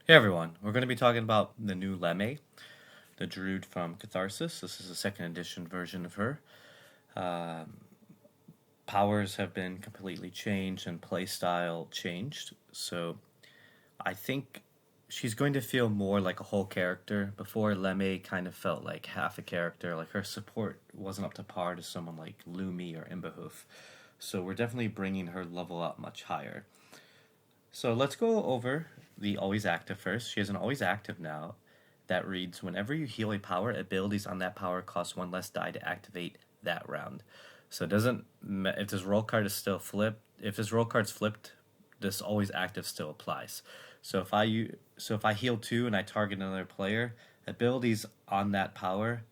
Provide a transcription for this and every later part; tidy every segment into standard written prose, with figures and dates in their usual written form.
Hey everyone, we're going to be talking about the new Leme, the Druid from Catharsis. This is a second edition version of her. Um, Powers have been completely changed and playstyle changed, so I think she's going to feel more like a whole character. Before, Leme kind of felt like half a character, like her support wasn't up to par to someone like Lumi or Imbahoof. So we're definitely bringing her level up much higher. So let's go over the always active first. She has an always active now that reads whenever you heal a power, abilities on that power cost one less die to activate that round. So it doesn't if this roll card is still flipped. If this roll card's flipped, this always active still applies. So if I heal two and I target another player, abilities on that power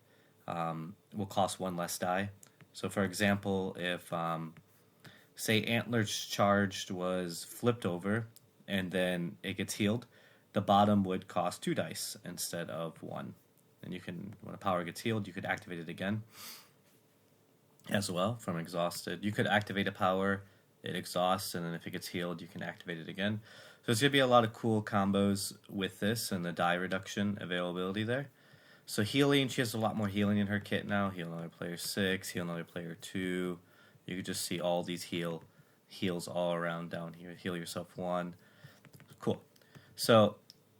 will cost one less die. So for example, if say Antler's charged was flipped over and then it gets healed, the bottom would cost two dice instead of one. And you can, when a power gets healed, you could activate it again as well from exhausted. You could activate a power, it exhausts, and then if it gets healed, you can activate it again. So there's going to be a lot of cool combos with this and the die reduction availability there. So healing, she has a lot more healing in her kit now. Heal another player 6, heal another player 2. You can just see all these heals all around down here. Heal yourself 1. Cool. So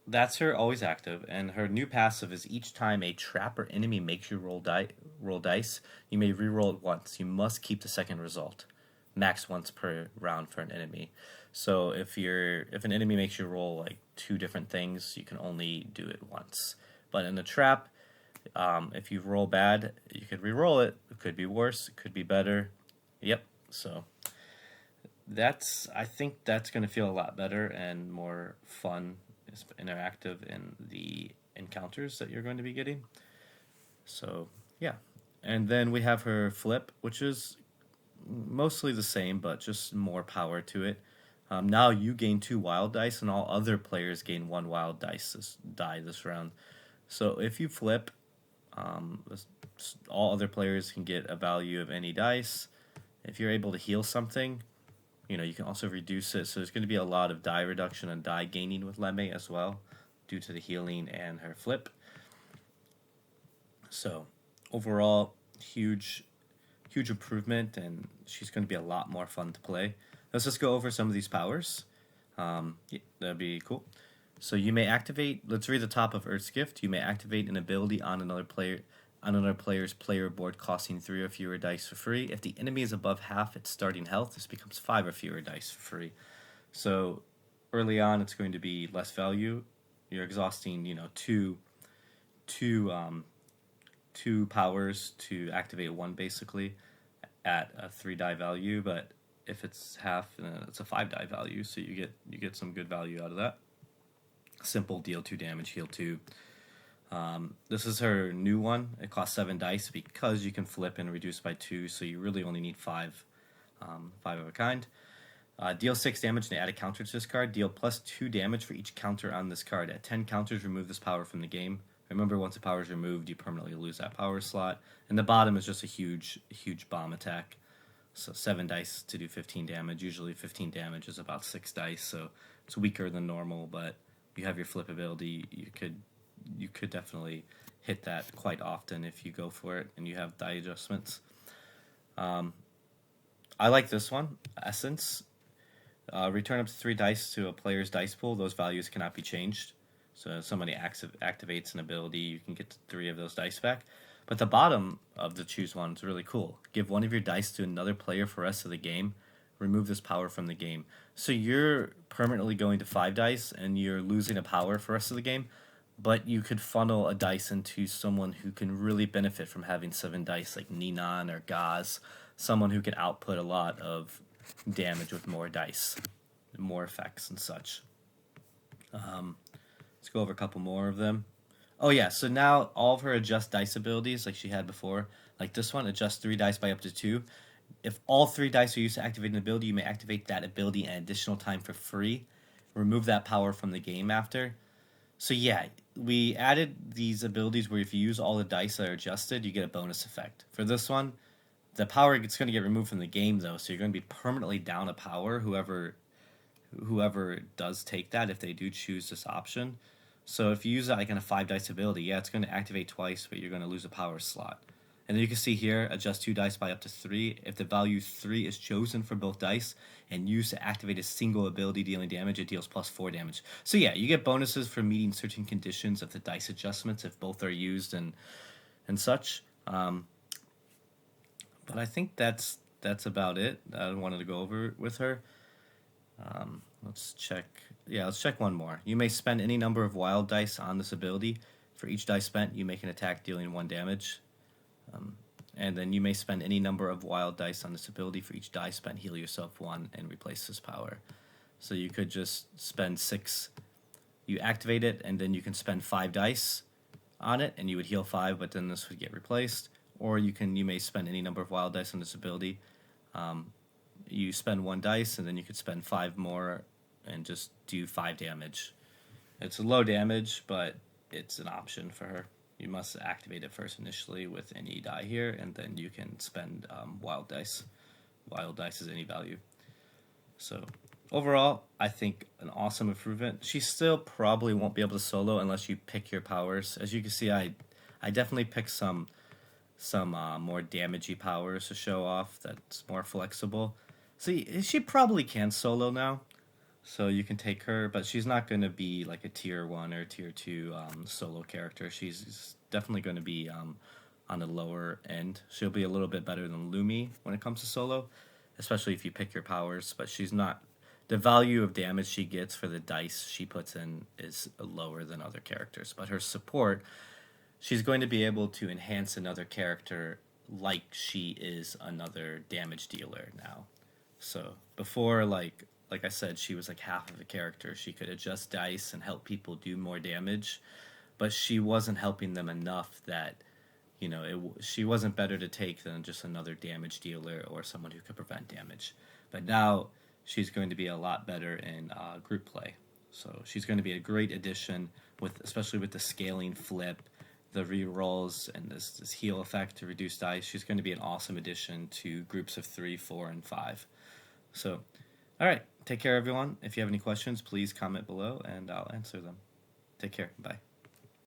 that's her always active, and her new passive is each time a trap or enemy makes you roll dice, you may re-roll it once. You must keep the second result, max once per round for an enemy. So if an enemy makes you roll like two different things, you can only do it once. But in the trap, if you roll bad, you could re-roll it. It could be worse. It could be better. Yep. So I think that's going to feel a lot better and more fun, interactive in the encounters that you're going to be getting. So yeah, and then we have her flip, which is mostly the same, but just more power to it. Now you gain two wild dice, and all other players gain one wild die this round. So if you flip, um, all other players can get a value of any dice. If you're able to heal something, you can also reduce it. So there's going to be a lot of die reduction and die gaining with Leme as well, due to the healing and her flip. So overall, huge improvement, and she's going to be a lot more fun to play. Let's just go over some of these powers. Yeah, that'd be cool. So you may activate. Let's read the top of Earth's Gift. You may activate an ability on another player's player board, costing 3 or fewer dice for free. If the enemy is above half its starting health, this becomes 5 or fewer dice for free. So early on, it's going to be less value. You're exhausting, two two powers to activate one basically at a 3 die value, but if it's half, it's a 5 die value. So you get some good value out of that. Simple, deal 2 damage, heal 2. This is her new one. It costs 7 dice because you can flip and reduce by 2, so you really only need 5, 5 of a kind. Deal 6 damage and add a counter to this card. Deal +2 damage for each counter on this card. At 10 counters, remove this power from the game. Remember, once a power is removed, you permanently lose that power slot. And the bottom is just a huge bomb attack. So 7 dice to do 15 damage. Usually 15 damage is about 6 dice, so it's weaker than normal, but you have your flip ability. You could definitely hit that quite often if you go for it and you have die adjustments. I like this one, Essence. Return up to 3 dice to a player's dice pool. Those values cannot be changed. So if somebody activates an ability, you can get 3 of those dice back. But the bottom of the choose one is really cool. Give one of your dice to another player for the rest of the game. Remove this power from the game. So you're permanently going to 5 dice and you're losing a power for the rest of the game, but you could funnel a dice into someone who can really benefit from having 7 dice, like Ninan or Gaz, someone who can output a lot of damage with more dice, more effects and such. Let's go over a couple more of them. Oh yeah, so now all of her adjust dice abilities, like she had before, like this one, adjust 3 dice by up to 2. If all 3 dice are used to activate an ability, you may activate that ability an additional time for free. Remove that power from the game after. So yeah, we added these abilities where if you use all the dice that are adjusted, you get a bonus effect. For this one, the power is going to get removed from the game though, so you're going to be permanently down a power. whoever does take that, if they do choose this option. So if you use that like in a 5 dice ability, yeah, it's going to activate twice, but you're going to lose a power slot. And then you can see here, adjust 2 dice by up to 3. If the value 3 is chosen for both dice and used to activate a single ability dealing damage, it deals plus 4 damage. So yeah, you get bonuses for meeting certain conditions of the dice adjustments if both are used and such. But I think that's about it that I wanted to go over with her. Let's check. Yeah, let's check one more. You may spend any number of wild dice on this ability. For each dice spent, you make an attack dealing 1 damage. And then you may spend any number of wild dice on this ability. For each die spent, heal yourself 1 and replace this power. So you could just spend 6. You activate it, and then you can spend 5 dice on it, and you would heal 5, but then this would get replaced. Or you may spend any number of wild dice on this ability. You spend 1 dice, and then you could spend 5 more and just do 5 damage. It's a low damage, but it's an option for her. You must activate it first initially with any die here, and then you can spend wild dice. Wild dice is any value. So overall, I think an awesome improvement. She still probably won't be able to solo unless you pick your powers. As you can see, I definitely picked some more damagey powers to show off that's more flexible. See, she probably can solo now, so you can take her, but she's not going to be like a tier 1 or tier 2 solo character. She's definitely going to be on the lower end. She'll be a little bit better than Leme when it comes to solo, especially if you pick your powers, but she's not. The value of damage she gets for the dice she puts in is lower than other characters, but her support, she's going to be able to enhance another character like she is another damage dealer now. So before, like I said, she was like half of a character. She could adjust dice and help people do more damage, but she wasn't helping them enough that, she wasn't better to take than just another damage dealer or someone who could prevent damage. But now she's going to be a lot better in group play. So she's going to be a great addition, especially with the scaling flip, the rerolls, and this heal effect to reduce dice. She's going to be an awesome addition to groups of 3, 4, and 5. So, all right. Take care, everyone. If you have any questions, please comment below, and I'll answer them. Take care. Bye.